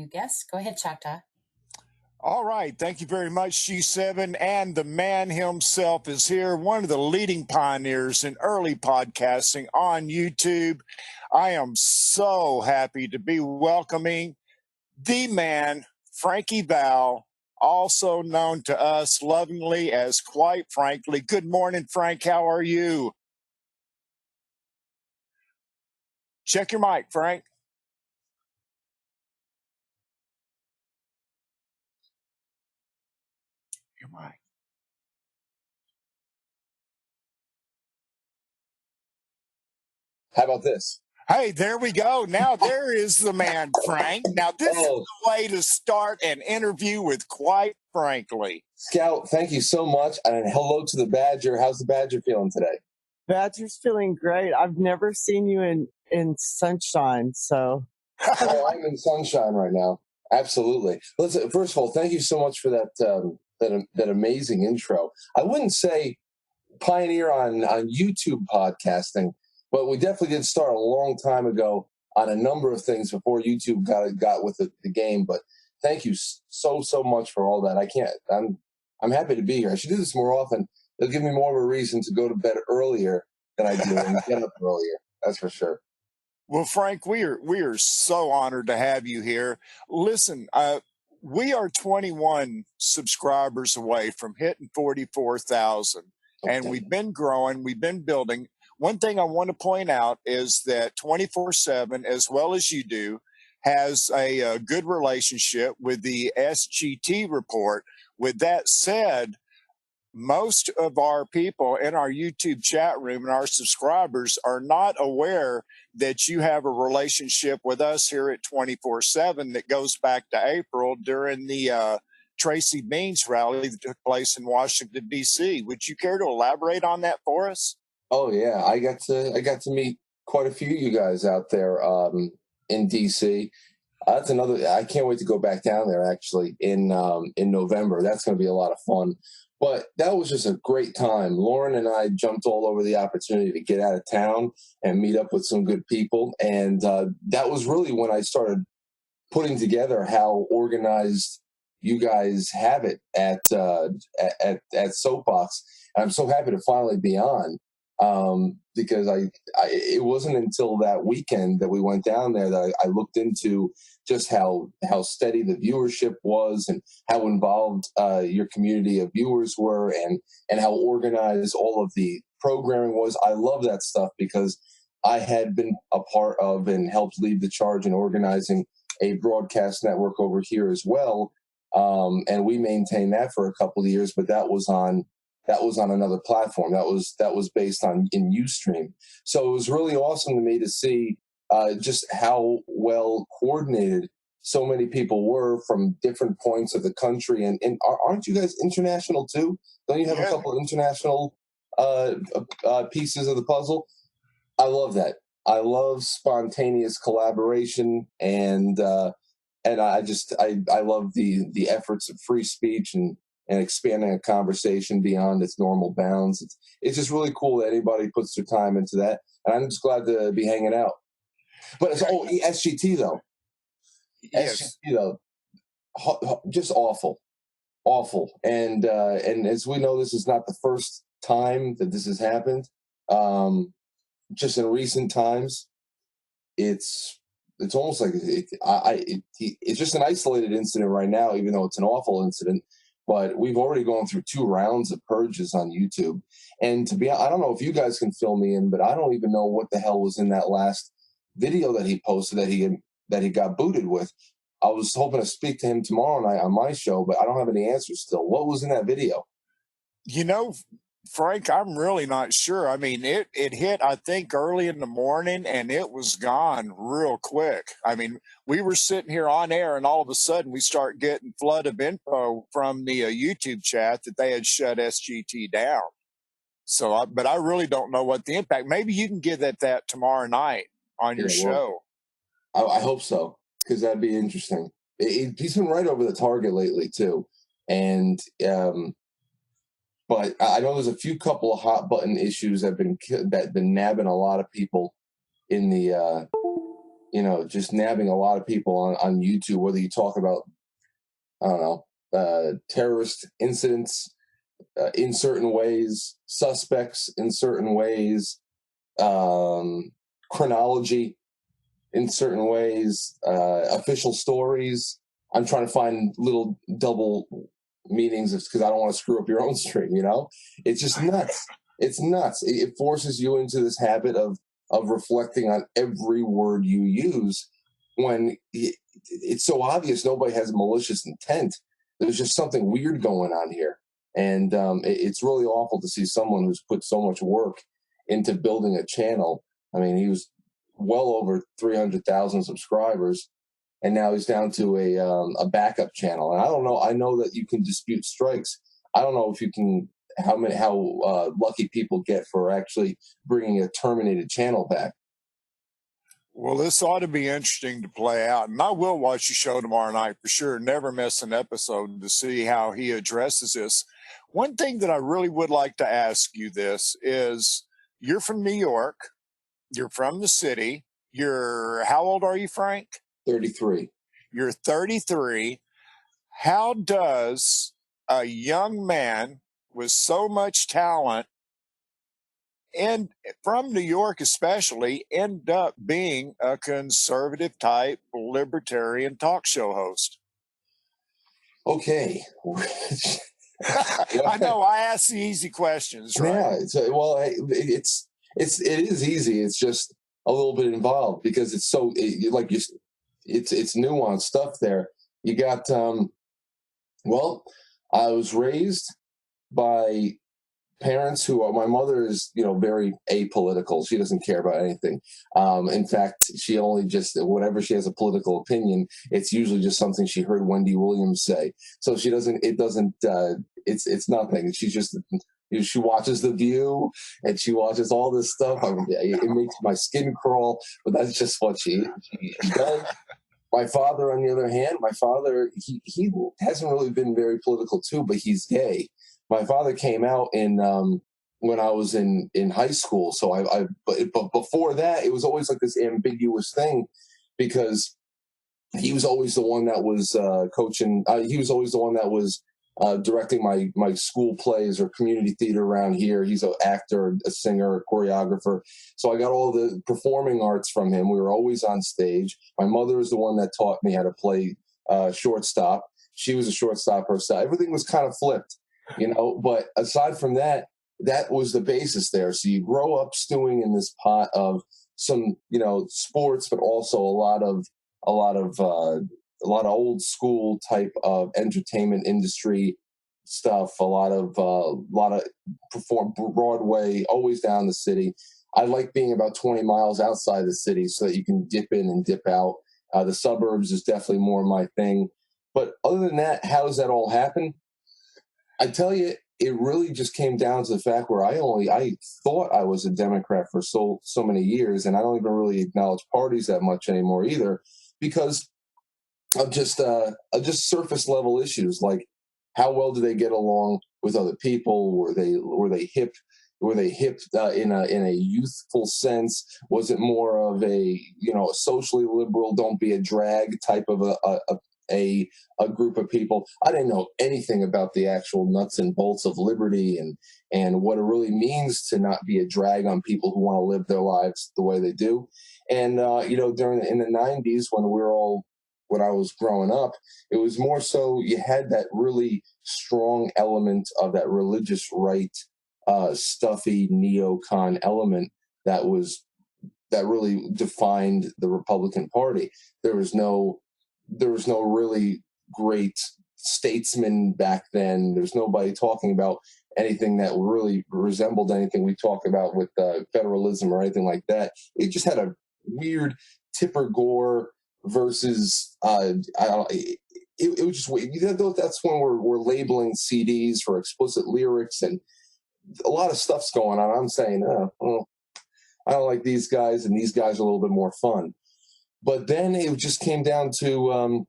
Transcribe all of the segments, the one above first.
new guest. Go ahead, Choctaw. All right. Thank you very much, G7. And the man himself is here, one of the leading pioneers in early podcasting on YouTube. I am so happy to be welcoming the man, Frankie Val, also known to us lovingly as Quite Frankly. Good morning, Frank. How are you? Check your mic, Frank. Your mic. How about this? Hey, there we go. Now there is the man, Frank. Now this is the way to start an interview with Quite Frankly. Scout, thank you so much. And hello to the Badger. How's the Badger feeling today? Badger's feeling great. I've never seen you in sunshine, so. Oh, I'm in sunshine right now. Absolutely. Listen, first of all, thank you so much for that amazing intro. I wouldn't say pioneer on YouTube podcasting, but we definitely did start a long time ago on a number of things before YouTube got with the game. But thank you so much for all that. I'm happy to be here. I should do this more often. It'll give me more of a reason to go to bed earlier than I do and get up earlier. That's for sure. Well, Frank, we are so honored to have you here. Listen, we are 21 subscribers away from hitting 44,000, and we've been growing, we've been building. One thing I want to point out is that 24/7, as well as you do, has a good relationship with the SGT report. With that said, most of our people in our YouTube chat room and our subscribers are not aware that you have a relationship with us here at 24/7 that goes back to April during the Tracy Beans rally that took place in Washington, D.C. Would you care to elaborate on that for us? Oh yeah, I got to meet quite a few of you guys out there in DC. That's another. I can't wait to go back down there actually in November. That's going to be a lot of fun. But that was just a great time. Lauren and I jumped all over the opportunity to get out of town and meet up with some good people, and that was really when I started putting together how organized you guys have it at Soapbox. And I'm so happy to finally be on. Because it wasn't until that weekend that we went down there that I looked into just how steady the viewership was and how involved your community of viewers were and how organized all of the programming was. I love that stuff because I had been a part of and helped lead the charge in organizing a broadcast network over here as well. And we maintained that for a couple of years, but that was on another platform. That was based in Ustream. So it was really awesome to me to see just how well coordinated so many people were from different points of the country. And aren't you guys international too? Don't you have a couple of international pieces of the puzzle? I love that. I love spontaneous collaboration, and I love the efforts of free speech and expanding a conversation beyond its normal bounds. It's just really cool that anybody puts their time into that. And I'm just glad to be hanging out. But it's SGT though. Yes. SGT though, just awful. And as we know, this is not the first time that this has happened. Just in recent times, it's almost like it's just an isolated incident right now, even though it's an awful incident. But we've already gone through 2 rounds of purges on YouTube. And I don't know if you guys can fill me in, but I don't even know what the hell was in that last video that he posted that he got booted with. I was hoping to speak to him tomorrow night on my show, but I don't have any answers still. What was in that video? You know, Frank, I'm really not sure. I mean, it hit, I think, early in the morning, and it was gone real quick. I mean, we were sitting here on air, and all of a sudden we start getting flood of info from the YouTube chat that they had shut SGT down. So, but I really don't know what the impact. Maybe you can get at that tomorrow night on your show. I hope so, because that'd be interesting. He's been right over the target lately too, and but I know there's a couple of hot button issues that been nabbing a lot of people in the just nabbing a lot of people on YouTube, whether you talk about, I don't know, terrorist incidents in certain ways, suspects in certain ways, chronology in certain ways, official stories. I'm trying to find little double meanings because I don't want to screw up your own stream, It's just nuts. It's nuts. It forces you into this habit of reflecting on every word you use when it's so obvious nobody has malicious intent. There's just something weird going on here. And it's really awful to see someone who's put so much work into building a channel. I mean, he was well over 300,000 subscribers, and now he's down to a backup channel. And I don't know. I know that you can dispute strikes. I don't know if you can. How lucky people get for actually bringing a terminated channel back. Well, this ought to be interesting to play out. And I will watch the show tomorrow night for sure. Never miss an episode to see how he addresses this. One thing that I really would like to ask you this is, you're from New York. You're from the city. How old are you, Frank? 33. You're 33. How does a young man with so much talent, and from New York especially, end up being a conservative type libertarian talk show host? Okay. I know I ask the easy questions, right? Yeah. It is easy. It's just a little bit involved because it's so it's nuanced stuff there. You got I was raised by parents who are, my mother is, very apolitical. She doesn't care about anything. In fact, she only whenever she has a political opinion, it's usually just something she heard Wendy Williams say. So it's nothing. She's just, she watches The View and she watches all this stuff. It makes my skin crawl, but that's just what she does. My father, on the other hand, he hasn't really been very political too, but he's gay. My father came out when I was in high school. So but before that, it was always like this ambiguous thing because he was always the one that was coaching. He was always the one that was directing my school plays or community theater around here. He's an actor, a singer, a choreographer. So I got all the performing arts from him. We were always on stage. My mother is the one that taught me how to play shortstop. She was a shortstop herself. Everything was kind of flipped, But aside from that, that was the basis there. So you grow up stewing in this pot of some, sports, but also a lot of old school type of entertainment industry stuff, a lot of perform Broadway, always down the city. I like being about 20 miles outside the city so that you can dip in and dip out. The suburbs is definitely more my thing. But other than that, how does that all happen? I tell you, it really just came down to the fact where I thought I was a Democrat for so many years, and I don't even really acknowledge parties that much anymore either, because of just surface level issues like how well do they get along with other people? Were they hip? Were they hip in a youthful sense? Was it more of a socially liberal, don't be a drag type of a group of people? I didn't know anything about the actual nuts and bolts of liberty and what it really means to not be a drag on people who want to live their lives the way they do. And in the 90s when I was growing up, it was more so you had that really strong element of that religious right, stuffy neocon element that really defined the Republican Party. There was no really great statesman back then. There's nobody talking about anything that really resembled anything we talk about with federalism or anything like that. It just had a weird Tipper Gore versus it was just, that's when we're labeling CDs for explicit lyrics and a lot of stuff's going on. I'm saying, I don't like these guys, and these guys are a little bit more fun. But then it just came down to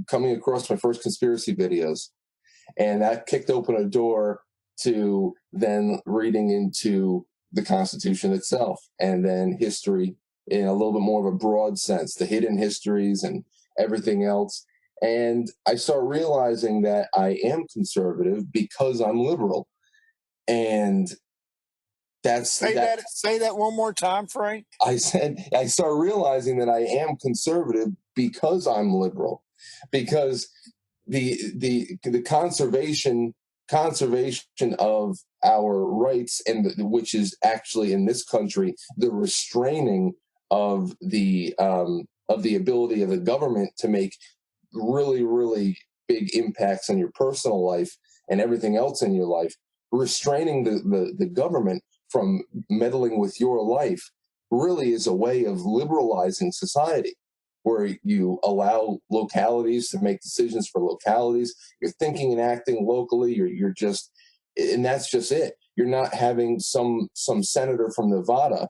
coming across my first conspiracy videos, and that kicked open a door to then reading into the Constitution itself, and then history, in a little bit more of a broad sense, the hidden histories and everything else. And I start realizing that I am conservative because I'm liberal. And that's Say that one more time, Frank. I start realizing that I am conservative because I'm liberal, because the conservation of our rights, and which is actually in this country the restraining of the ability of the government to make really big impacts on your personal life and everything else in your life, restraining the government from meddling with your life really is a way of liberalizing society, where you allow localities to make decisions for localities. You're thinking and acting locally. You're just, and that's just it. You're not having some senator from Nevada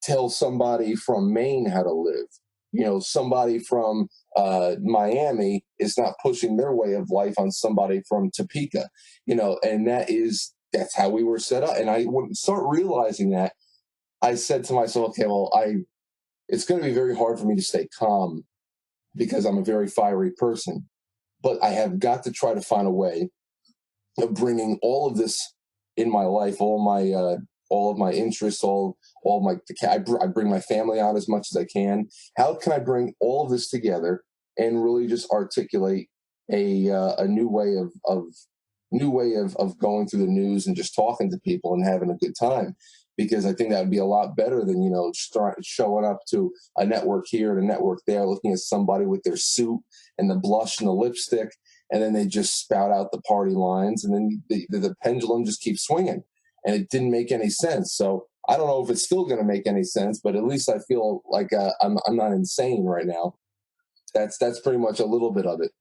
tell somebody from Maine how to live. Somebody from Miami is not pushing their way of life on somebody from Topeka. And that's how we were set up. And I would start realizing that. I said to myself, okay, well, it's going to be very hard for me to stay calm because I'm a very fiery person, but I have got to try to find a way of bringing all of this in my life, all of my interests, I bring my family out as much as I can. How can I bring all of this together and really just articulate a new way of going through the news and just talking to people and having a good time? Because I think that would be a lot better than, showing up to a network here and a network there, looking at somebody with their suit and the blush and the lipstick, and then they just spout out the party lines, and then the pendulum just keeps swinging. And it didn't make any sense. So I don't know if it's still going to make any sense, but at least I feel like I'm not insane right now. That's pretty much a little bit of it.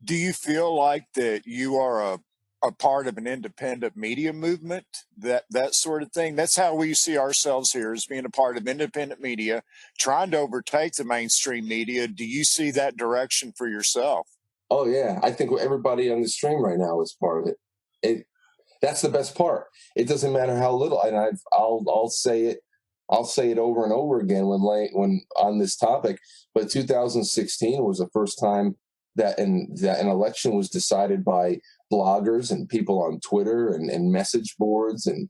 Do you feel like that you are a part of an independent media movement, that sort of thing? That's how we see ourselves here, as being a part of independent media, trying to overtake the mainstream media. Do you see that direction for yourself? Oh yeah, I think everybody on the stream right now is part of it. That's the best part. It doesn't matter how little, and I'll say it. I'll say it over and over again when on this topic. But 2016 was the first time that an election was decided by bloggers and people on Twitter and message boards and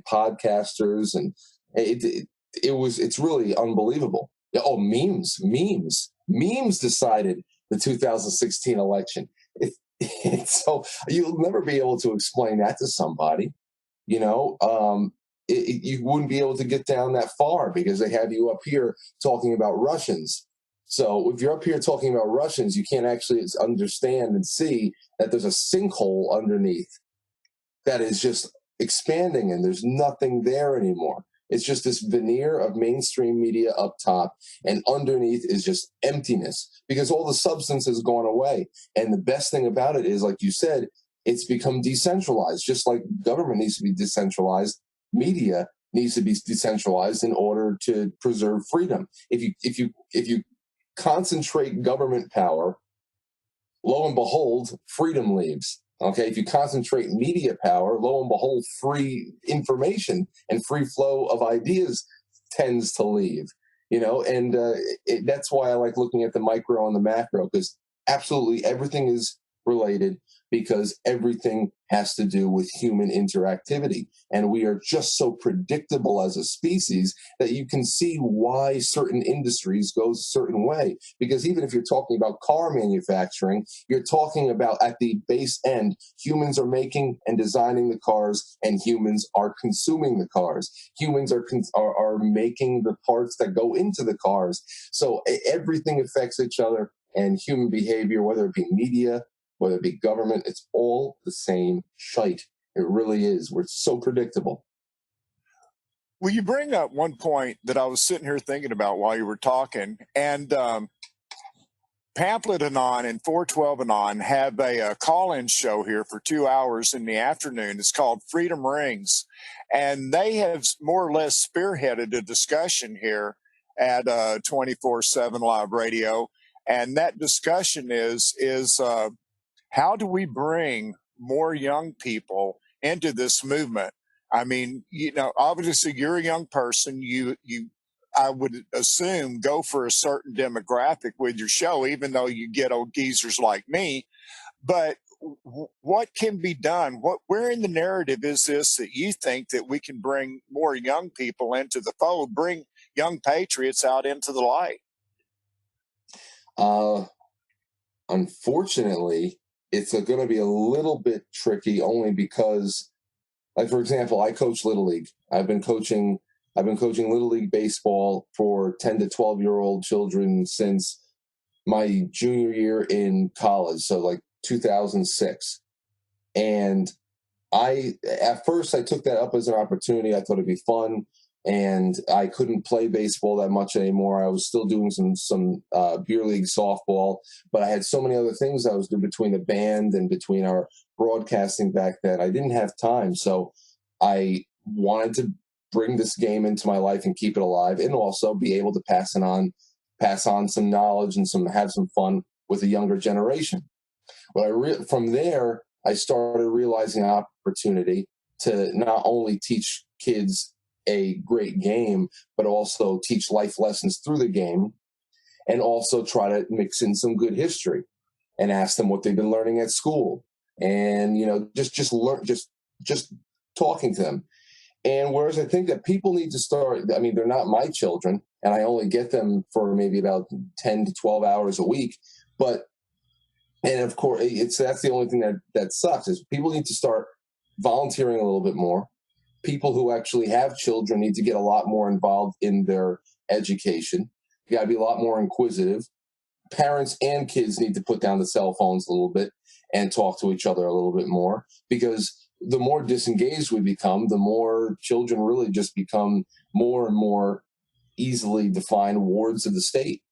podcasters, and it's really unbelievable. Oh, memes decided the 2016 election. So you'll never be able to explain that to somebody. You wouldn't be able to get down that far because they have you up here talking about Russians. So if you're up here talking about Russians, you can't actually understand and see that there's a sinkhole underneath that is just expanding, and there's nothing there anymore. It's just this veneer of mainstream media up top, and underneath is just emptiness because all the substance has gone away. And the best thing about it is, like you said, it's become decentralized. Just like government needs to be decentralized, media needs to be decentralized in order to preserve freedom. If you concentrate government power, lo and behold, freedom leaves. Okay, if you concentrate media power, lo and behold, free information and free flow of ideas tends to leave. And that's why I like looking at the micro and the macro, because absolutely everything is related, because everything has to do with human interactivity. And we are just so predictable as a species that you can see why certain industries go a certain way. Because even if you're talking about car manufacturing, you're talking about at the base end, humans are making and designing the cars, and humans are consuming the cars. Humans are making the parts that go into the cars. So everything affects each other, and human behavior, whether it be media, whether it be government, it's all the same shite. It really is. We're so predictable. Well, you bring up one point that I was sitting here thinking about while you were talking, and Pamphlet Anon and 412 Anon have a call-in show here for 2 hours in the afternoon. It's called Freedom Rings, and they have more or less spearheaded a discussion here at 24/7 Live Radio, and that discussion is how do we bring more young people into this movement? I mean, obviously you're a young person. I would assume, go for a certain demographic with your show, even though you get old geezers like me. But what can be done? Where in the narrative is this that you think that we can bring more young people into the fold, bring young patriots out into the light? Unfortunately, it's going to be a little bit tricky, only because, like, for example, I coach Little League. I've been coaching Little League baseball for 10 to 12-year-old children since my junior year in college, so like 2006. And at first I took that up as an opportunity. I thought it'd be fun, and I couldn't play baseball that much anymore. I was still doing some beer league softball, but I had so many other things I was doing between the band and between our broadcasting back then. I didn't have time, so I wanted to bring this game into my life and keep it alive, and also be able to pass on some knowledge and have some fun with the younger generation. But from there, I started realizing an opportunity to not only teach kids a great game, but also teach life lessons through the game, and also try to mix in some good history and ask them what they've been learning at school, and just talking to them. And whereas I think that people need to start, I mean, they're not my children, and I only get them for maybe about 10 to 12 hours a week, and of course, that's the only thing that sucks, is people need to start volunteering a little bit more. People who actually have children need to get a lot more involved in their education. You got to be a lot more inquisitive. Parents and kids need to put down the cell phones a little bit and talk to each other a little bit more, because the more disengaged we become, the more children really just become more and more easily defined wards of the state.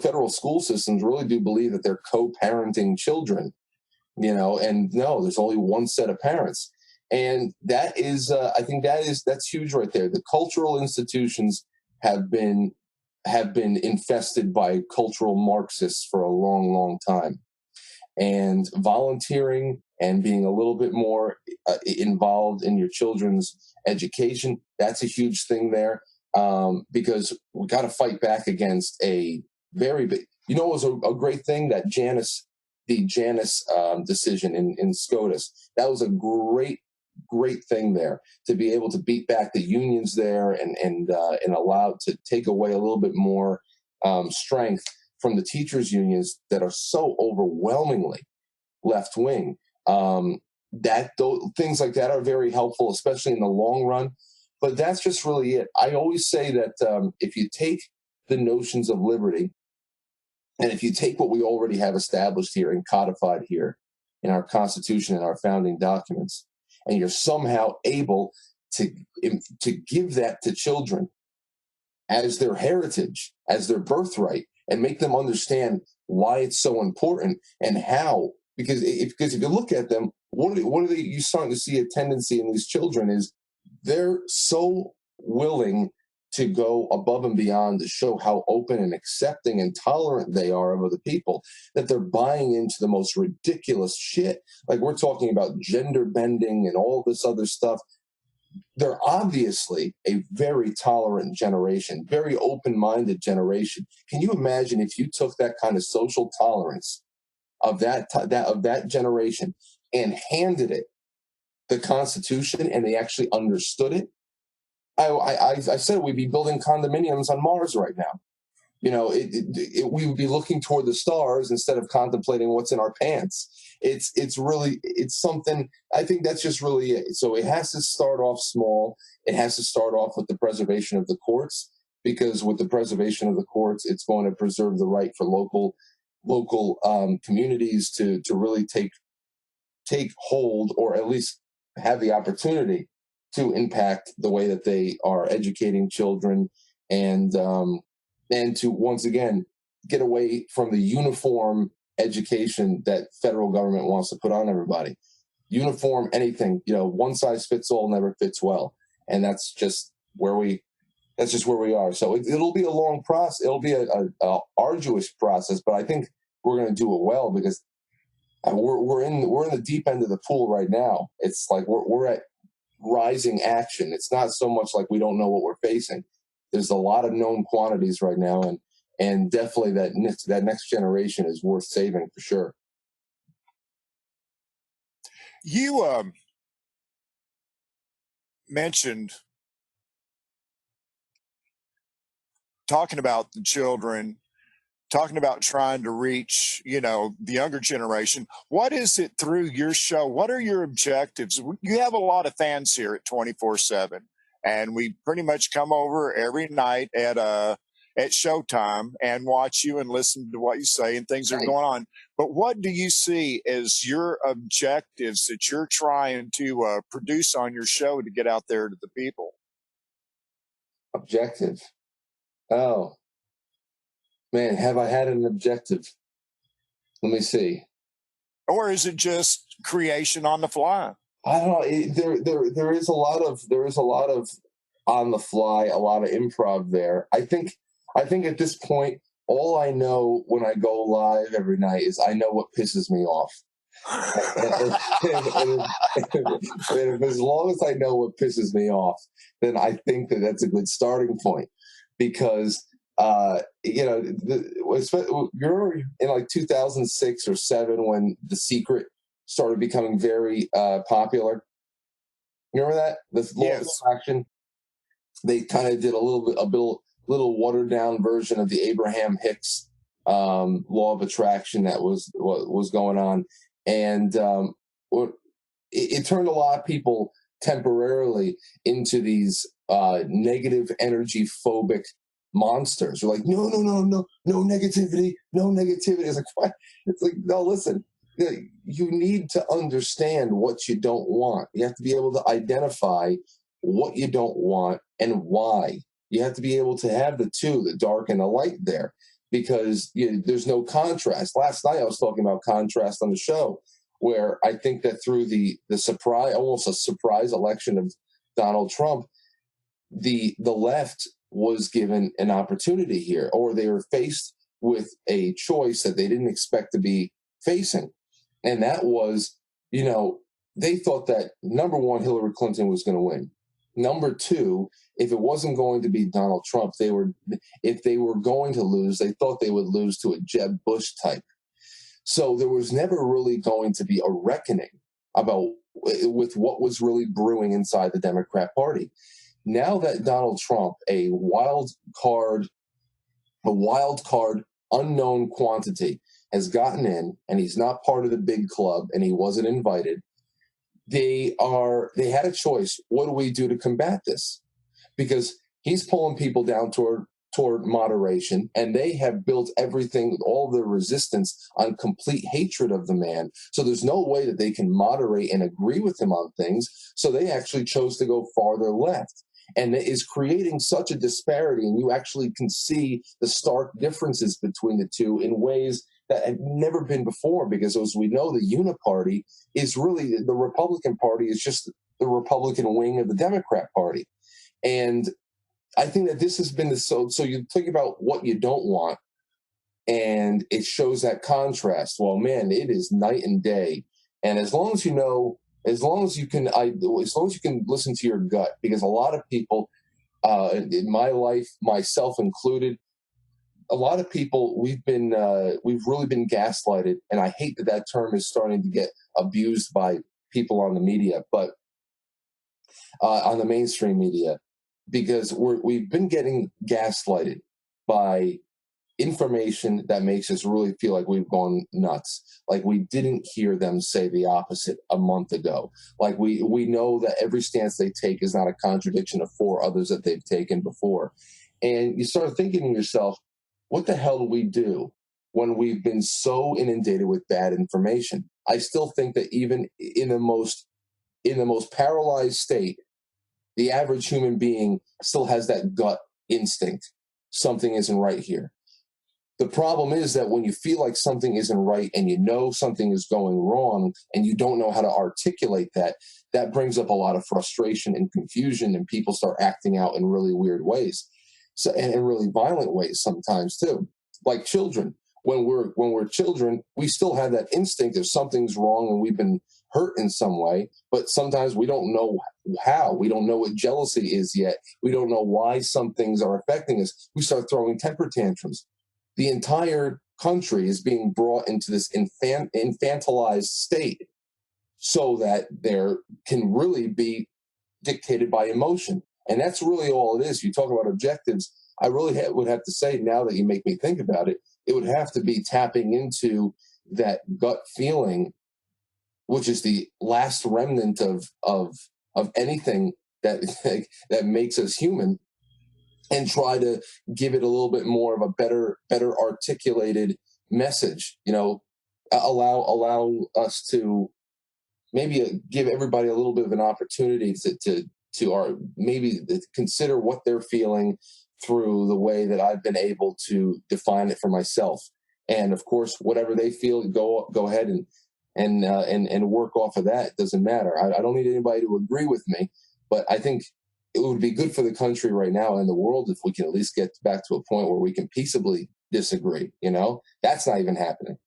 Federal school systems really do believe that they're co-parenting children, and no, there's only one set of parents. And that is, I think that's huge right there. The cultural institutions have been infested by cultural Marxists for a long, long time. And volunteering and being a little bit more involved in your children's education, that's a huge thing there. Because we got to fight back against a very big, it was a great thing, that the Janus decision in SCOTUS. That was a great thing there, to be able to beat back the unions there and allow to take away a little bit more strength from the teachers' unions that are so overwhelmingly left wing. Things like that are very helpful, especially in the long run. But that's just really it. I always say that if you take the notions of liberty, and if you take what we already have established here and codified here in our Constitution and our founding documents, and you're somehow able to give that to children as their heritage, as their birthright, and make them understand why it's so important and how. Because if you look at them, what are they? You're starting to see a tendency in these children is they're so willing to go above and beyond to show how open and accepting and tolerant they are of other people, that they're buying into the most ridiculous shit. Like, we're talking about gender bending and all this other stuff. They're obviously a very tolerant generation, very open-minded generation. Can you imagine if you took that kind of social tolerance of that generation and handed it the Constitution, and they actually understood it? I said we'd be building condominiums on Mars right now. We would be looking toward the stars instead of contemplating what's in our pants. It's something. I think that's just really it. So it has to start off small. It has to start off with the preservation of the courts, because with the preservation of the courts, it's going to preserve the right for local communities to really take hold, or at least have the opportunity to impact the way that they are educating children, and to once again get away from the uniform education that federal government wants to put on everybody. Uniform anything, one size fits all never fits well, and that's just where we are. So it'll be a long process. It'll be a arduous process, but I think we're going to do it well, because we're in the deep end of the pool right now. It's like we're at rising action. It's not so much like we don't know what we're facing. There's a lot of known quantities right now, and definitely that next generation is worth saving for sure. You mentioned talking about the children, talking about trying to reach, the younger generation. What is it through your show? What are your objectives? You have a lot of fans here at 24/7, and we pretty much come over every night at showtime and watch you and listen to what you say and things that are going on. But what do you see as your objectives that you're trying to produce on your show to get out there to the people? Objective. Oh, man, have I had an objective? Let me see. Or is it just creation on the fly? I don't know. There is a lot of on the fly, a lot of improv there. I think at this point, all I know when I go live every night is I know what pisses me off. And as long as I know what pisses me off, then I think that's a good starting point, because you're in like 2006 or 7 when The Secret started becoming very popular. You remember that? The Law of Attraction. They kind of did a little watered down version of the Abraham Hicks Law of Attraction that was going on, and it turned a lot of people temporarily into these negative energy phobic monsters. They're like, no negativity, no negativity. It's like, what? It's like, no, listen, you need to understand what you don't want. You have to be able to identify what you don't want and why. You have to be able to have the two, the dark and the light there, because there's no contrast. Last night I was talking about contrast on the show, where I think that through the surprise, almost a surprise election of Donald Trump, the left was given an opportunity here, or they were faced with a choice that they didn't expect to be facing. And that was, they thought that, number one, Hillary Clinton was going to win. Number two, if it wasn't going to be Donald Trump, if they were going to lose, they thought they would lose to a Jeb Bush type. So there was never really going to be a reckoning with what was really brewing inside the Democrat Party. Now that Donald Trump, a wild card, unknown quantity, has gotten in, and he's not part of the big club, and he wasn't invited, they had a choice. What do we do to combat this? Because he's pulling people down toward moderation, and they have built everything, all their resistance, on complete hatred of the man. So there's no way that they can moderate and agree with him on things. So they actually chose to go farther left. And it is creating such a disparity, and you actually can see the stark differences between the two in ways that had never been before, because as we know, the uniparty is really, the Republican Party is just the Republican wing of the Democrat Party. And I think that this has been so you think about what you don't want, and it shows that contrast. Well, man, it is night and day. And as long as you can listen to your gut, because a lot of people in my life, myself included, a lot of people, we've really been gaslighted, and I hate that term is starting to get abused by people on the media, but on the mainstream media, because we've been getting gaslighted by information that makes us really feel like we've gone nuts. Like we didn't hear them say the opposite a month ago. Like we know that every stance they take is not a contradiction of 4 others that they've taken before. And you start thinking to yourself, what the hell do we do when we've been so inundated with bad information? I still think that even in the most paralyzed state, the average human being still has that gut instinct. Something isn't right here. The problem is that when you feel like something isn't right, and you know something is going wrong, and you don't know how to articulate that brings up a lot of frustration and confusion, and people start acting out in really weird ways. So, and in really violent ways sometimes too. Like children. when we're children, we still have that instinct if something's wrong and we've been hurt in some way, but sometimes we don't know how. We don't know what jealousy is yet. We don't know why some things are affecting us. We start throwing temper tantrums. The entire country is being brought into this infantilized state so that there can really be dictated by emotion. And that's really all it is. You talk about objectives. I really would have to say, now that you make me think about it, it would have to be tapping into that gut feeling, which is the last remnant of anything that that makes us human, and try to give it a little bit more of a better articulated message. Allow us to maybe give everybody a little bit of an opportunity to maybe consider what they're feeling through the way that I've been able to define it for myself. And of course, whatever they feel, go ahead and work off of that. It doesn't matter. I don't need anybody to agree with me, but I think it would be good for the country right now and the world if we can at least get back to a point where we can peaceably disagree. That's not even happening.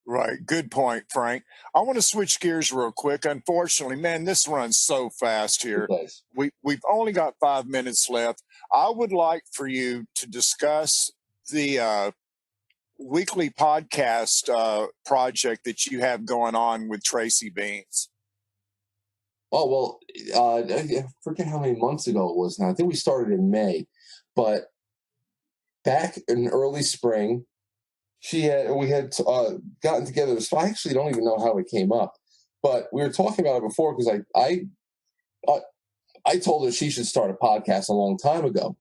Right. Good point, Frank. I want to switch gears real quick. Unfortunately, man, this runs so fast here. We've only got 5 minutes left. I would like for you to discuss the weekly podcast project that you have going on with Tracy Beans. Oh, well, I forget how many months ago it was now. I think we started in May, but back in early spring, we had gotten together. So I actually don't even know how it came up, but we were talking about it before because I told her she should start a podcast a long time ago,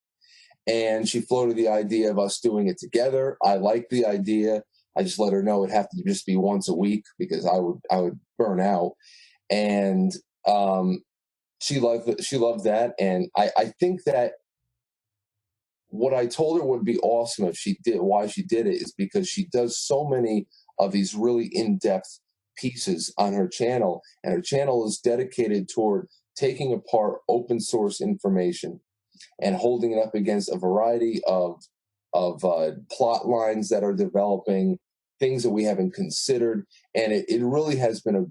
and she floated the idea of us doing it together. I liked the idea. I just let her know it'd have to just be once a week because I would burn out, and she loved that, and I think that what I told her would be awesome if she did, why she did it, is because she does so many of these really in-depth pieces on her channel, and her channel is dedicated toward taking apart open source information and holding it up against a variety of plot lines that are developing, things that we haven't considered, and it really has been a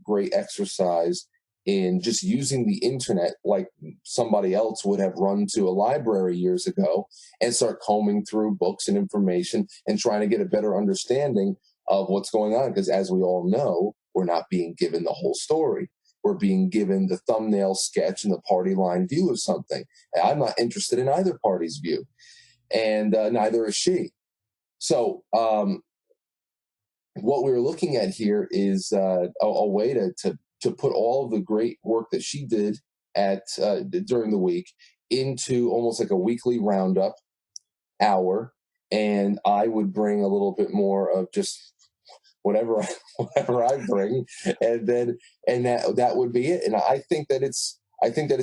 great exercise in just using the internet like somebody else would have run to a library years ago and start combing through books and information and trying to get a better understanding of what's going on. Because as we all know, we're not being given the whole story. We're being given the thumbnail sketch and the party line view of something. And I'm not interested in either party's view, and neither is she. So what we're looking at here is a way to put all of the great work that she did during the week into almost like a weekly roundup hour, and I would bring a little bit more of just whatever I bring, and that would be it. And I think that it's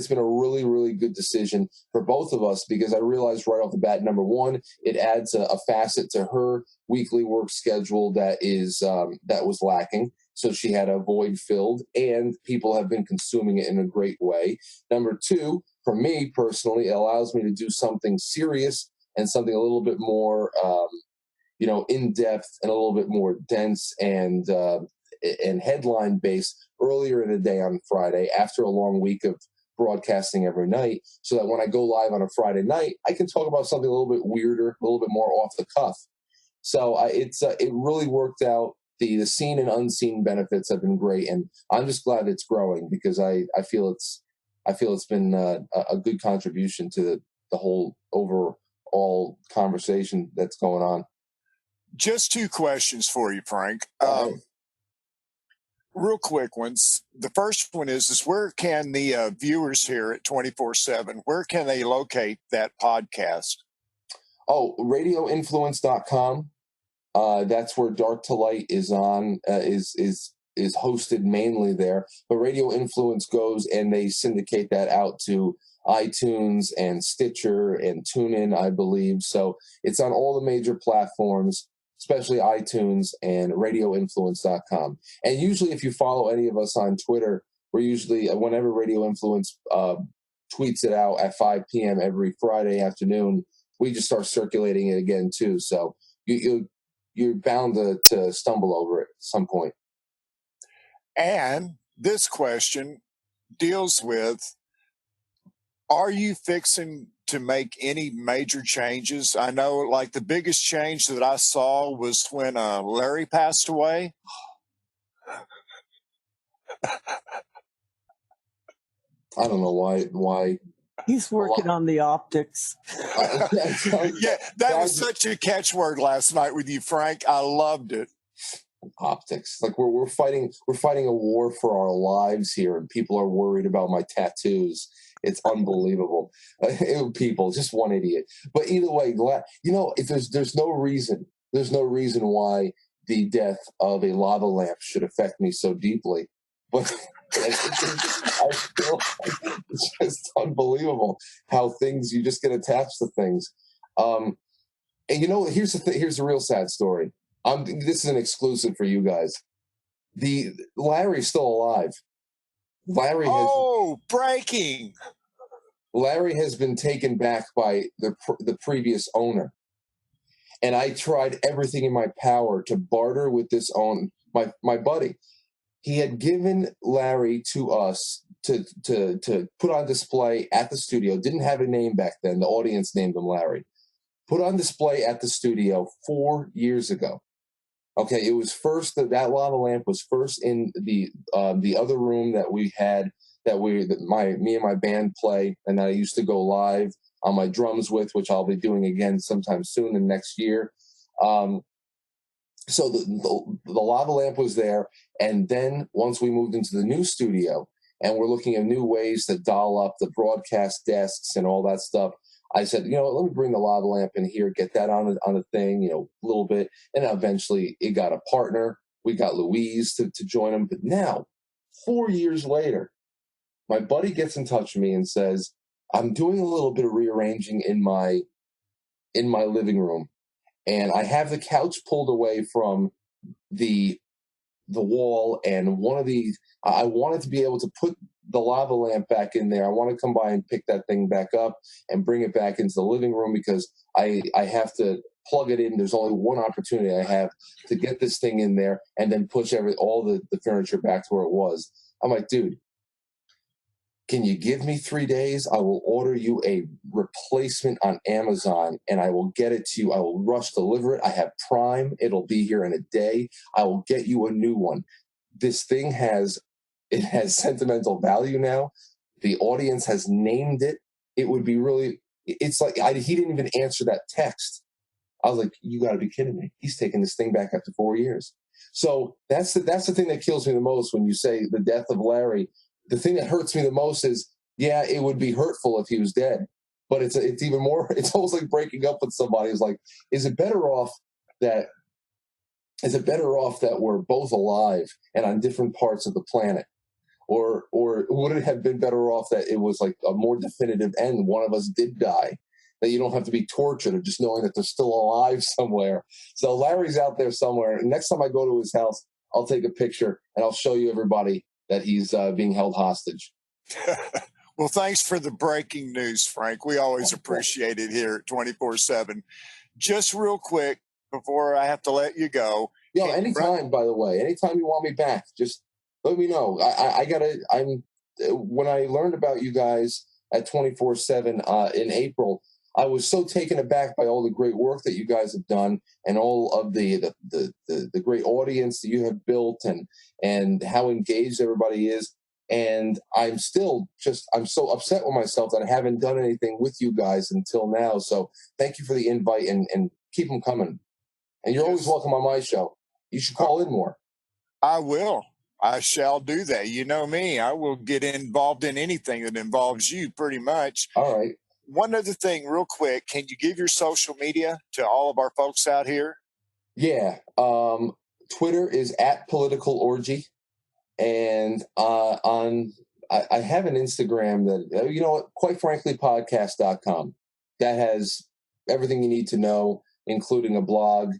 been a really good decision for both of us, because I realized right off the bat, number one, it adds a facet to her weekly work schedule that was lacking. So she had a void filled, and people have been consuming it in a great way. Number two, for me personally, it allows me to do something serious and something a little bit more, in depth and a little bit more dense and headline based earlier in the day on Friday after a long week of broadcasting every night, so that when I go live on a Friday night, I can talk about something a little bit weirder, a little bit more off the cuff. So it really worked out. The seen and unseen benefits have been great, and I'm just glad it's growing, because I feel it's been a good contribution to the whole overall conversation that's going on. Just two questions for you, Frank. Real quick ones. The first one is where can the viewers here at 24/7, where can they locate that podcast? Oh, radioinfluence.com. That's where Dark to Light is on, is hosted mainly there. But Radio Influence goes and they syndicate that out to iTunes and Stitcher and TuneIn, I believe. So it's on all the major platforms, especially iTunes and radioinfluence.com. And usually if you follow any of us on Twitter, we're usually, whenever Radio Influence tweets it out at 5 p.m. every Friday afternoon, we just start circulating it again too. So you're bound to stumble over it at some point. And this question deals with, are you fixing to make any major changes? I know, like, the biggest change that I saw was when Larry passed away. I don't know why. He's working on the optics. Yeah, that was such a catchword last night with you, Frank. I loved it. Optics. Like we're fighting a war for our lives here, and people are worried about my tattoos. It's unbelievable. People, just one idiot. But either way, if there's no reason why the death of a lava lamp should affect me so deeply. But it's just unbelievable how you just get attached to things. And here's the real sad story. This is an exclusive for you guys. Larry's still alive. Breaking! Larry has been taken back by the previous owner, and I tried everything in my power to barter with this my buddy. He had given Larry to us to put on display at the studio. Didn't have a name back then. The audience named him Larry. Put on display at the studio 4 years ago. Okay, it was first that lava lamp was first in the other room that we had me and my band play, and that I used to go live on my drums with, which I'll be doing again sometime soon in next year. So the lava lamp was there, and then once we moved into the new studio and we're looking at new ways to doll up the broadcast desks and all that stuff, I said, let me bring the lava lamp in here, get that on a thing, a little bit. And eventually it got a partner. We got Louise to join him. But now, 4 years later, my buddy gets in touch with me and says, I'm doing a little bit of rearranging in my living room. And I have the couch pulled away from the wall, and I wanted to be able to put the lava lamp back in there. I want to come by and pick that thing back up and bring it back into the living room because I have to plug it in. There's only one opportunity I have to get this thing in there and then push all the furniture back to where it was. I'm like, dude, can you give me 3 days? I will order you a replacement on Amazon and I will get it to you. I will rush deliver it. I have Prime. It'll be here in a day. I will get you a new one. This thing has sentimental value now. The audience has named it. It would be really, it's like, he didn't even answer that text. I was like, you got to be kidding me. He's taking this thing back after 4 years. So that's the thing that kills me the most when you say the death of Larry. The thing that hurts me the most is, yeah, it would be hurtful if he was dead, but it's even more, it's almost like breaking up with somebody. It's like, is it better off that we're both alive and on different parts of the planet? Or would it have been better off that it was like a more definitive end? One of us did die, that you don't have to be tortured of just knowing that they're still alive somewhere. So Larry's out there somewhere. Next time I go to his house, I'll take a picture and I'll show you everybody that he's being held hostage. Well, thanks for the breaking news, Frank. We always appreciate it here at 24/7. Just real quick before I have to let you go. Anytime, by the way, anytime you want me back, just let me know. When I learned about you guys at 24/7 in April, I was so taken aback by all the great work that you guys have done and all of the great audience that you have built and how engaged everybody is. And I'm so upset with myself that I haven't done anything with you guys until now. So thank you for the invite and keep them coming. And you're always welcome on my show. You should call in more. I will. I shall do that. You know me. I will get involved in anything that involves you pretty much. All right. One other thing real quick. Can you give your social media to all of our folks out here? Yeah. Twitter is @politicalorgy. And I have an Instagram that, quite frankly, podcast.com. That has everything you need to know, including a blog.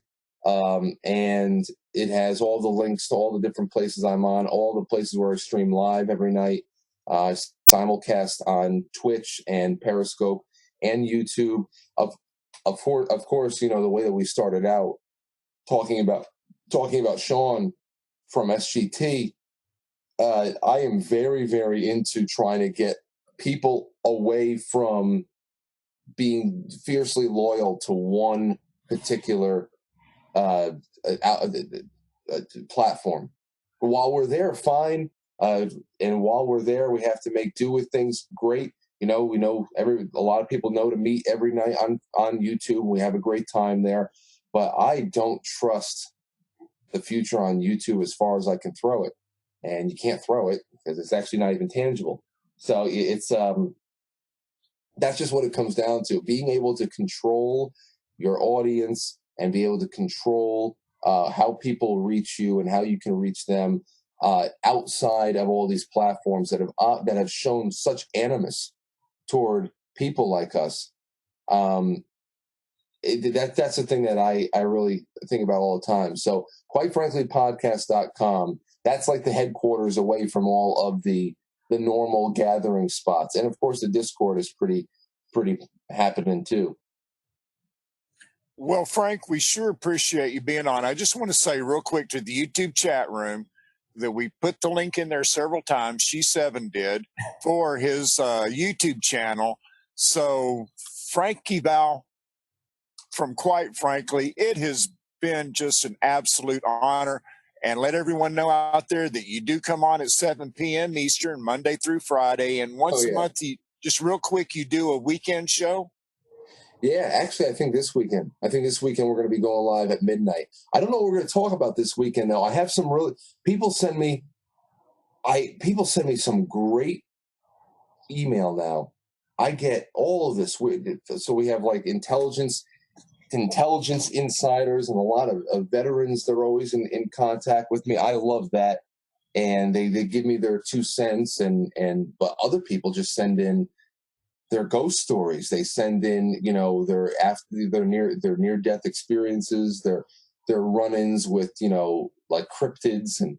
And it has all the links to all the different places I'm on, all the places where I stream live every night, simulcast on Twitch and Periscope and YouTube. Of course, the way that we started out, talking about Sean from SGT, I am very, very into trying to get people away from being fiercely loyal to one particular platform. While we're there, fine. And while we're there, we have to make do with things. Great. We know a lot of people know to meet every night on YouTube. We have a great time there. But I don't trust the future on YouTube as far as I can throw it. And you can't throw it because it's actually not even tangible. So it's that's just what it comes down to. Being able to control your audience and be able to control how people reach you and how you can reach them outside of all these platforms that have shown such animus toward people like us. That's the thing that I really think about all the time. So quite frankly, podcast.com, that's like the headquarters away from all of the normal gathering spots. And of course the Discord is pretty happening too. Well, Frank, we sure appreciate you being on. I just want to say real quick to the YouTube chat room that we put the link in there several times. She7 did for his YouTube channel. So Frankie Val, from quite frankly, it has been just an absolute honor. And let everyone know out there that you do come on at 7 p.m. Eastern, Monday through Friday. And once a month, just real quick, you do a weekend show. Yeah, actually, I think this weekend we're going to be going live at midnight. I don't know what we're going to talk about this weekend, though. I have some people send me some great email now. I get all of this. So we have like intelligence insiders and a lot of veterans. They're always in contact with me. I love that. And they give me their 2 cents but other people just send in their ghost stories. They send in, their near death experiences, their run-ins with, like cryptids and,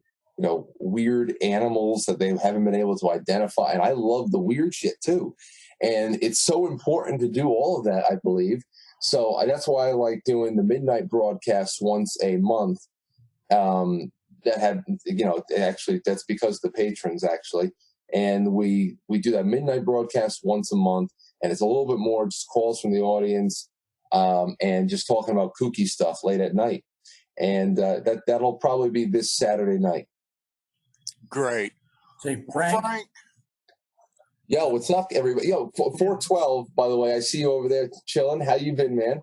weird animals that they haven't been able to identify. And I love the weird shit too. And it's so important to do all of that, I believe. So that's why I like doing the midnight broadcasts once a month. Actually, that's because of the patrons, actually. And we do that midnight broadcast once a month, and it's a little bit more just calls from the audience and just talking about kooky stuff late at night. And that'll probably be this Saturday night. Great. Say, Frank. Yo, what's up, everybody? Yo, 412, by the way, I see you over there chilling. How you been, man?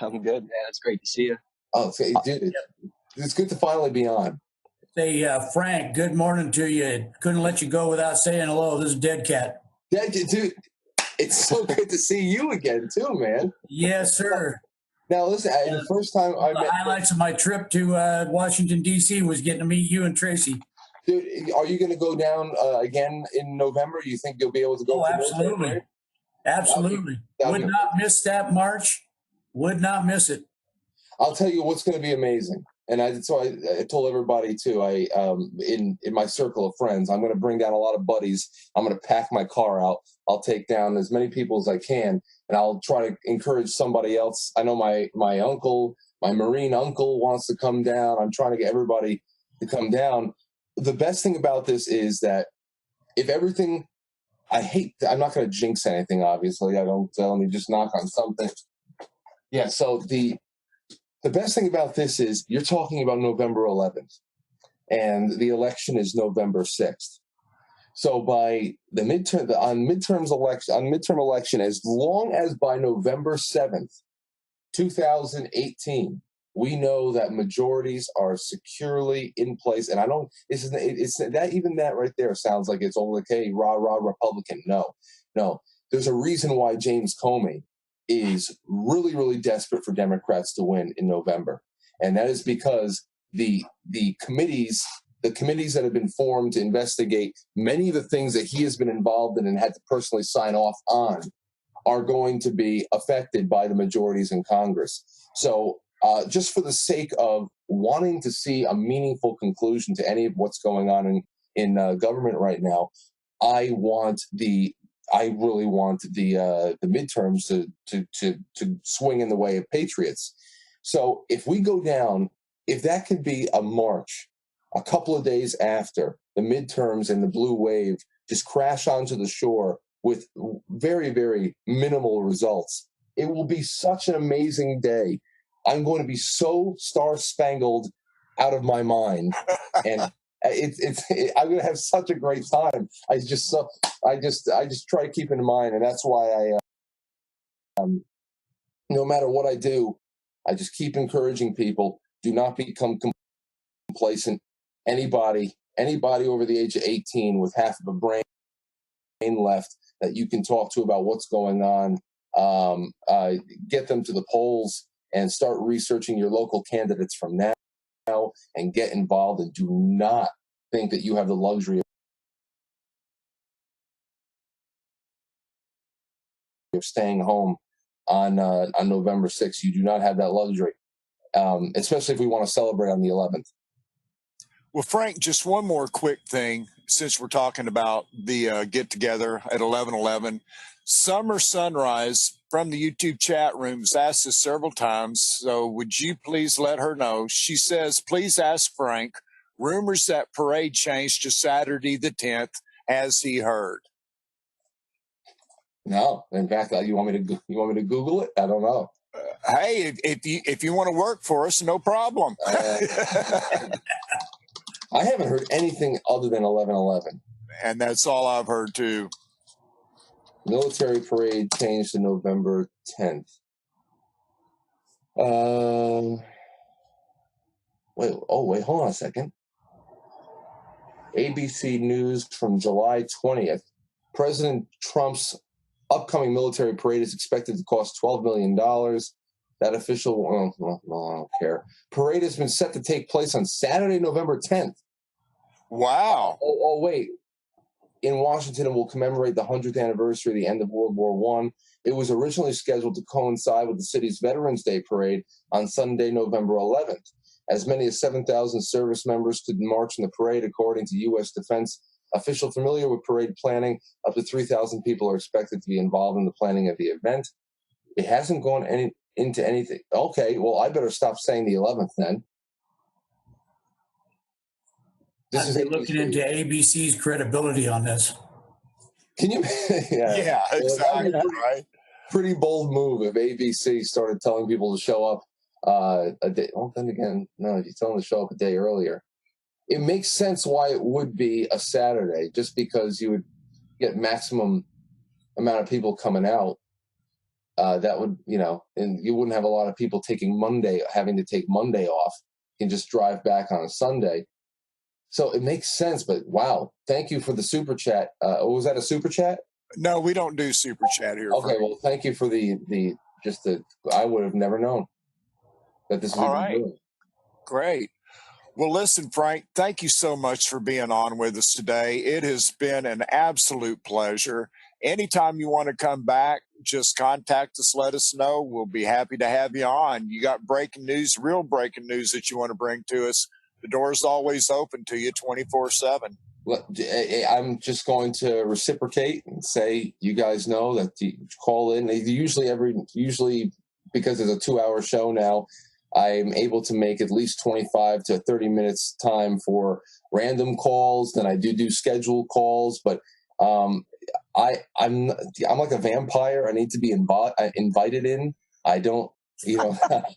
I'm good, man. It's great to see you. Oh, dude, it's good to finally be on. Say, Frank, good morning to you. Couldn't let you go without saying hello. This is Dead Cat. Dude, it's so good to see you again, too, man. Yes, sir. Now, listen, the first time I met... The highlights of my trip to Washington, D.C. was getting to meet you and Tracy. Dude, are you going to go down again in November? You think you'll be able to go? Oh, absolutely. Absolutely. Would not miss that March. Would not miss it. I'll tell you what's going to be amazing. And I told everybody too. In my circle of friends, I'm going to bring down a lot of buddies. I'm going to pack my car out. I'll take down as many people as I can, and I'll try to encourage somebody else. I know my uncle, my Marine uncle, wants to come down. I'm trying to get everybody to come down. The best thing about this is that if everything, I'm not going to jinx anything. Obviously, I don't tell me just knock on something. Yeah. So the best thing about this is you're talking about November 11th, and the election is November 6th. So by the midterm election, as long as by November 7th, 2018, we know that majorities are securely in place. And it's that even that right there sounds like it's all okay, rah, rah, Republican. No, there's a reason why James Comey is really, really desperate for Democrats to win in November. And that is because the committees that have been formed to investigate many of the things that he has been involved in and had to personally sign off on are going to be affected by the majorities in Congress. So just for the sake of wanting to see a meaningful conclusion to any of what's going on in government right now, I really want the midterms to swing in the way of Patriots. So if we go down if that could be a march a couple of days after the midterms and the blue wave just crash onto the shore with very, very minimal results, it will be such an amazing day. I'm going to be so star-spangled out of my mind, and I'm going to have such a great time. I just try to keep it in mind, and that's why no matter what I do, I just keep encouraging people. Do not become complacent. Anybody over the age of 18 with half of a brain left that you can talk to about what's going on, get them to the polls and start researching your local candidates from now and get involved, and do not think that you have the luxury of staying home on November 6th. You do not have that luxury, especially if we want to celebrate on the 11th. Well, Frank, just one more quick thing, since we're talking about the get-together at 11/11. Summer Sunrise from the YouTube chat room has asked us several times, so would you please let her know? She says, please ask Frank, rumors that parade changed to Saturday the 10th, has he heard? No, in fact, you want me to Google it? I don't know. Hey, if you want to work for us, no problem. I haven't heard anything other than 11/11. And that's all I've heard too. Military parade changed to November 10th. Wait, hold on a second. ABC News from July 20th. President Trump's upcoming military parade is expected to cost $12 million. That official, I don't care. Parade has been set to take place on Saturday, November 10th. Wow. Wait. In Washington, it will commemorate the 100th anniversary of the end of World War I. It was originally scheduled to coincide with the city's Veterans Day parade on Sunday, November 11th. As many as 7,000 service members could march in the parade, according to U.S. Defense officials familiar with parade planning. Up to 3,000 people are expected to be involved in the planning of the event. It hasn't gone into anything. Okay, well, I better stop saying the 11th then. This is looking into ABC's credibility on this. Can you? Yeah, exactly. Right. Pretty bold move if ABC started telling people to show up a day. Well, then again, no, if you tell them to show up a day earlier, it makes sense why it would be a Saturday, just because you would get maximum amount of people coming out. That would, and you wouldn't have a lot of people having to take Monday off. You can just drive back on a Sunday. So it makes sense, but wow, thank you for the super chat. Was that a super chat? No, we don't do super chat here. Okay, well, thank you for I would have never known that this was all right. Great. Well, listen, Frank, thank you so much for being on with us today. It has been an absolute pleasure. Anytime you want to come back, just contact us, let us know. We'll be happy to have you on. You got breaking news, real breaking news that you want to bring to us. The door is always open to you 24/7. I'm just going to reciprocate and say, you guys know that you call in. Usually, because it's a 2-hour show now, I'm able to make at least 25 to 30 minutes time for random calls. Then I do scheduled calls, but I'm like a vampire. I need to be invited in. I don't.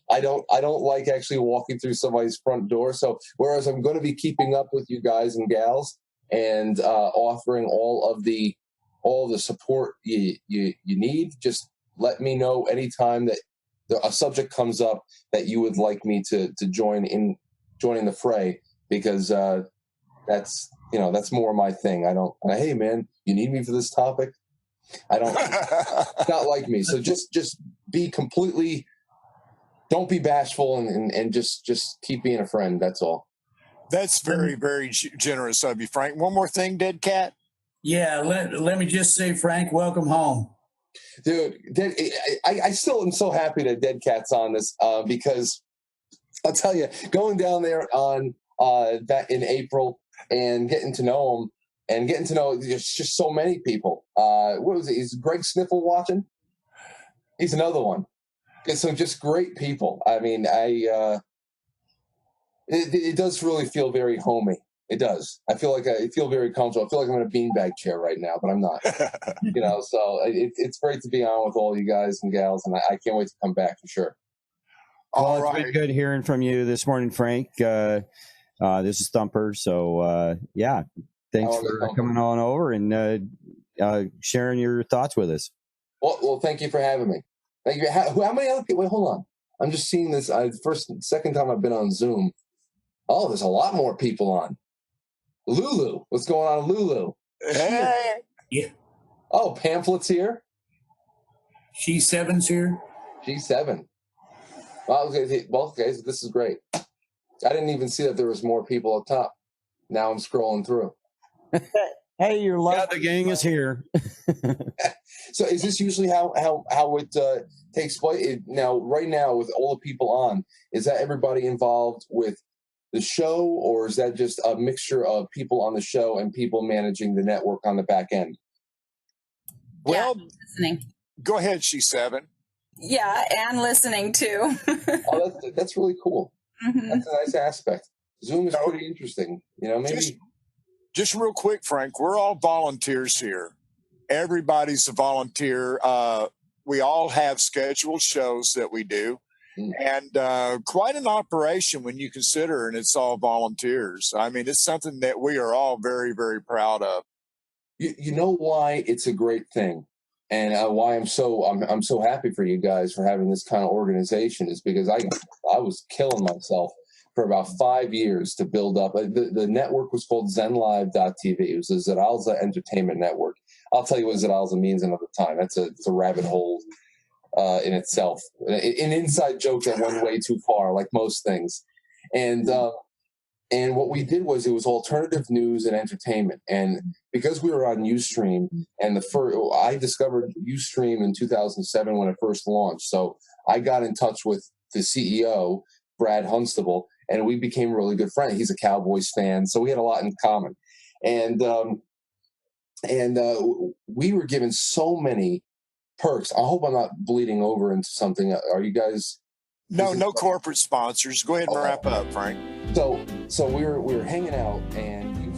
I don't like actually walking through somebody's front door. So whereas I'm going to be keeping up with you guys and gals and offering all the support you need, just let me know anytime that a subject comes up that you would like me to join in the fray, because that's more my thing. Hey man, you need me for this topic? It's not like me. So just be completely. Don't be bashful and just keep being a friend. That's all. That's very, very generous of you, Frank. One more thing, Dead Cat. Yeah, let me just say, Frank, welcome home. Dude, I still am so happy that Dead Cat's on this because I'll tell you, going down there on that in April and getting to know him and getting to know just so many people. What was it? Is Greg Sniffle watching? He's another one. So just great people. I mean, It does really feel very homey. It does. I feel very comfortable. I feel like I'm in a beanbag chair right now, but I'm not. So it's great to be on with all you guys and gals, and I can't wait to come back for sure. Well, it's been good hearing from you this morning, Frank. This is Thumper. So, yeah, thanks for coming on over and sharing your thoughts with us. Well, thank you for having me. Thank you. How many other people? Wait, hold on. I'm just seeing this. Second time I've been on Zoom. Oh, there's a lot more people on. Lulu, what's going on, Lulu? Hey. Yeah. Oh, Pamphlet's here. G7's here. G7. Well, okay, so this is great. I didn't even see that there was more people up top. Now I'm scrolling through. Hey, you're lucky. Yeah, the gang is here. So is this usually how it takes place? Right now, with all the people on, is that everybody involved with the show, or is that just a mixture of people on the show and people managing the network on the back end? Well, listening. Go ahead, G7. Yeah, and listening too. Oh, that's really cool. Mm-hmm. That's a nice aspect. Zoom is pretty interesting. Maybe just real quick, Frank, we're all volunteers here. Everybody's a volunteer. We all have scheduled shows that we do. And quite an operation when you consider, and it's all volunteers. I mean, it's something that we are all very, very proud of. You know why it's a great thing, and why I'm so happy for you guys for having this kind of organization is because I was killing myself for about 5 years to build up. The network was called ZenLive.tv. It was the Zeralza Entertainment Network. I'll tell you what Zeralza means another time. It's a rabbit hole in itself, an inside joke that went way too far, like most things. And what we did was it was alternative news and entertainment. And because we were on Ustream, and I discovered Ustream in 2007 when it first launched. So I got in touch with the CEO, Brad Hunstable, and we became really good friends. He's a Cowboys fan, so we had a lot in common. And we were given so many perks. I hope I'm not bleeding over into something. Are you guys? No corporate sponsors. Go ahead and wrap up, Frank. So we were hanging out, and